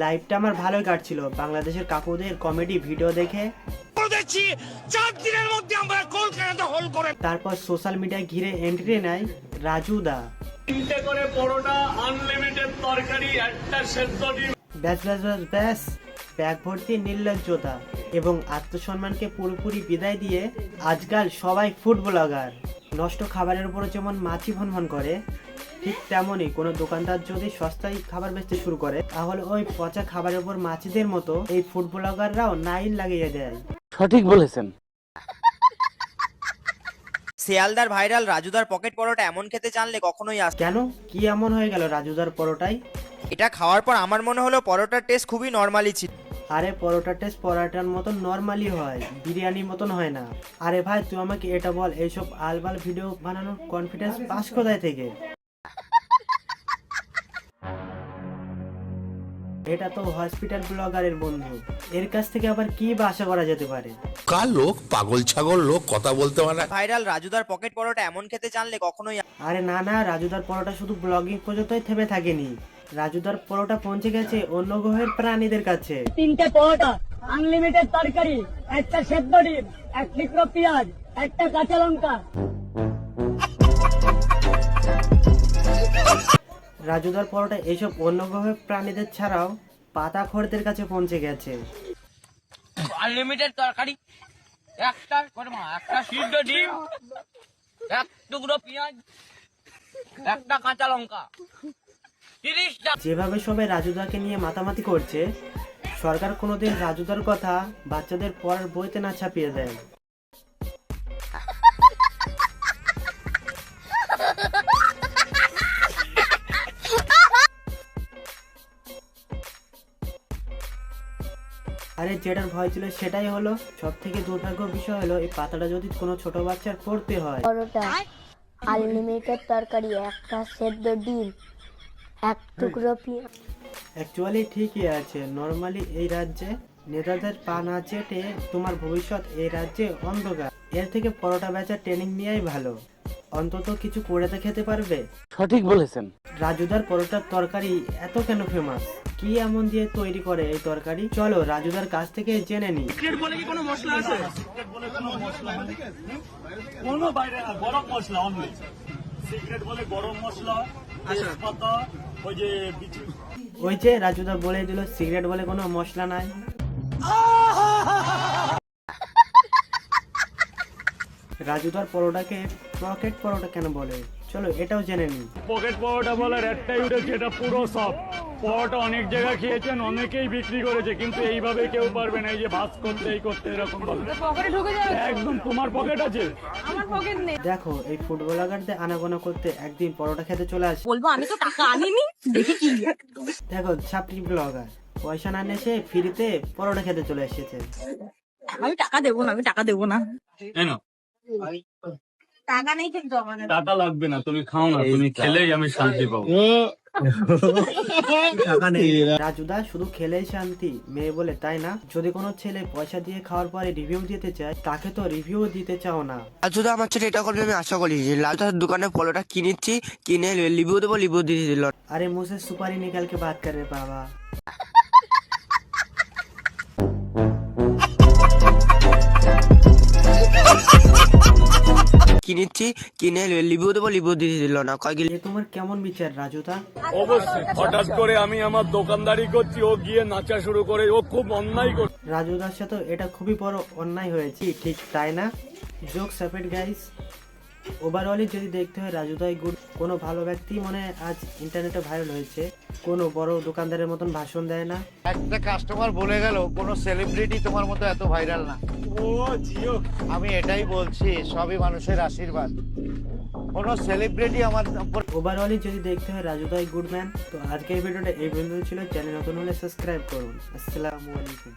লাইভটা আমার ভালোই কাটছিল বাংলাদেশের কাকুদের কমেডি ভিডিও দেখে। তারপর সোশ্যাল মিডিয়ায় ঘিরে এন্ট্রি নেয় রাজু দা। ব্যাস ব্যাস ব্যাস ব্যাস, ব্যাগ ভর্তি নির্লজ্জতা এবং আত্মসম্মানকে পুরোপুরি বিদায় দিয়ে আজকাল সবাই ফুড ব্লগার। নষ্ট খাবারের উপর যেমন মাছি ভনভন করে, ঠিক তেমনই কোনো দোকানদার যদি সস্তায় খাবার বেচতে শুরু করে তাহলে ওই পচা খাবারের উপর মাছিদের মতো এই ফুড ব্লগাররাও নাইন লাগিয়ে দেয়। সঠিক বলেছেন। শিয়ালদার ভাইরাল রাজুদার পকেট পরোটা এমন খেতে জানলে কখনোই কেন, কি এমন হয়ে গেল রাজুদার পরোটায়? এটা খাওয়ার পর আমার মনে হলো পরোটার টেস্ট খুবই নর্মালি ছিল। আরে পরোটার টেস্ট পরোটার মতন নর্মালি হয়, বিরিয়ানির মতন হয় না। আরে ভাই তুই আমাকে এটা বল, এইসব আলবাল ভিডিও বানানোর কনফিডেন্স পাস কোথায় থেকে? এটা তো হসপিটাল ব্লগারের বন্ধু, এর কাছ থেকে আবার কি বা আশা করা যেতে পারে? কার লোক, পাগল ছাগল লোক, কথা বলতে পারে না। ভাইরাল রাজুদার পকেট পরোটা এমন খেতে জানলে কখনোই আরে না না, রাজুদার পরোটা শুধু ব্লগিং পর্যন্তই থেমে থাকেনি, রাজুদার পরোটা পৌঁছে গেছে অন্য গ্রহের প্রাণীদের কাছে। 3টে পরোটা, আনলিমিটেড তরকারি, একটা সেদ্ধ ডিম, এক টুকরো পেঁয়াজ, একটা কাঁচা লঙ্কা। রাজুদার পরোটা এইসব অন্য গ্রহের প্রাণীদের ছাড়াও পাতা খড়দের কাছে পৌঁছে গেছে। আনলিমিটেড তরকারি, একটা সিদ্ধ ডিম, এক টুকরো পেঁয়াজ, একটা কাঁচা লঙ্কা, 30টা। যেভাবে সবাই রাজুদাকে নিয়ে মাতামাতি করছে, সরকার কোনোদিন রাজুদার কথা বাচ্চাদের পড়ার বইতে না ছাপিয়ে দেয়। আরে যেটার ভয় ছিল সেটাই হলো। সব থেকে দুর্ভাগ্য বিষয় হলো এই পাতাটা যদি কোনো ছোট বাচ্চার পড়তে হয়। পরোটা, আনলিমিটেড তরকারি, একটা সেদ্ধ ডিম, এক টুকরো পেঁয়াজ। অ্যাকচুয়ালি ঠিকই আছে, নর্মালি এই রাজ্যে নেতাদের পা না চেটে তোমার ভবিষ্যৎ এই রাজ্যে অন্ধকার। এর থেকে পরোটা বেচার ট্রেনিং নেওয়াই ভালো, অন্তত কিছু করে তো খেতে পারবে। সঠিক বলেছেন। রাজুদার পরোটার তরকারি এত কেন ফেমাস? কি এমন দিয়ে তৈরি করে এই তরকারি? চলো রাজুদার কাছ থেকে জেনে নি। ওই যে রাজুদা বলে দিল সিগারেট বলে কোনো মশলা নাই। রাজুদার পরোটাকে পকেট পরোটা কেন বলে, চলো এটাও জেনে নি। পকেট পরোটা বলার একটাই উঠেছে, এটা পুরো সব পরোটা অনেক জায়গায় খেয়েছেন, অনেকেই বিক্রি করেছে, কিন্তু এইভাবে কেউ পারবে না। এই যে ভাঁজ করতে এই করতে এরকম একদম তোমার পকেট আছে, আমার পকেট নেই। দেখো এই ফুটবলারদের আনাগোনা করতে একদিন পরোটা খেতে চলে আসে। বলবো আমি তো টাকা আনিনি, দেখি কি। দেখো ছাপড়ি ব্লগার পয়সা না নিয়ে এসে ফ্রিতে পরোটা খেতে চলে এসেছে। আমি টাকা দেবো না, আমি টাকা দেবো না। টাকা নেই কিন্তু আমাদের। টাকা লাগবে না, তুমি খাও না, তুমি খেলেই আমি শান্তি পাবো। রাজুদা শুধু খেলেই শান্তি মেয়ে বলে তাই না? যদি কোনো ছেলে পয়সা দিয়ে খাওয়ার পরে রিভিউ দিতে চায়, তাকে তো রিভিউ দিতে চাও না। রাজুদা আমার ছেলে এটা করবে আমি আশা করি। যে লালদার দোকানে পরোটা কিনেছি, কিনে লিভিউ দেবো, লিভিউ দিয়ে দিল। अरे मुंह से सुपारी निकाल के बात कर रहे बाबा। কিনেছি, কিনে লিভিউ দেবো, লিভিউ দিয়ে দিল না। ये তোমার কেমন বিচার রাজুদা? অবশ্যই হঠাৎ করে আমি আমার দোকানদারি করছি, ও গিয়ে নাচা শুরু করে, ও খুব অন্যায় করছে। রাজুদার সাথে এটা খুবই বড় অন্যায় হয়েছে, ঠিক তাই না? Joke separate guys. ওভারঅলি যদি দেখতে হয় রাজুদাই গুড। কোনো ভালো ব্যক্তি মনে আজ ইন্টারনেটে ভাইরাল হয়েছে, কোনো বড় দোকানদারের মতন ভাষণ দেয় না। একটা কাস্টমার বলে গেল কোন সেলিব্রিটি তোমার মতো এত ভাইরাল না। ও জিও, আমি এটাই বলছি, সবই মানুষের আশীর্বাদ। কোন সেলিব্রিটি আমার ওভারঅলি যদি দেখতে হয় রাজুদাই গুড ম্যান। তো আজকের ভিডিওটা এই পর্যন্ত ছিল। চ্যানেল নতুন হলে সাবস্ক্রাইব করুন। আসসালামু আলাইকুম।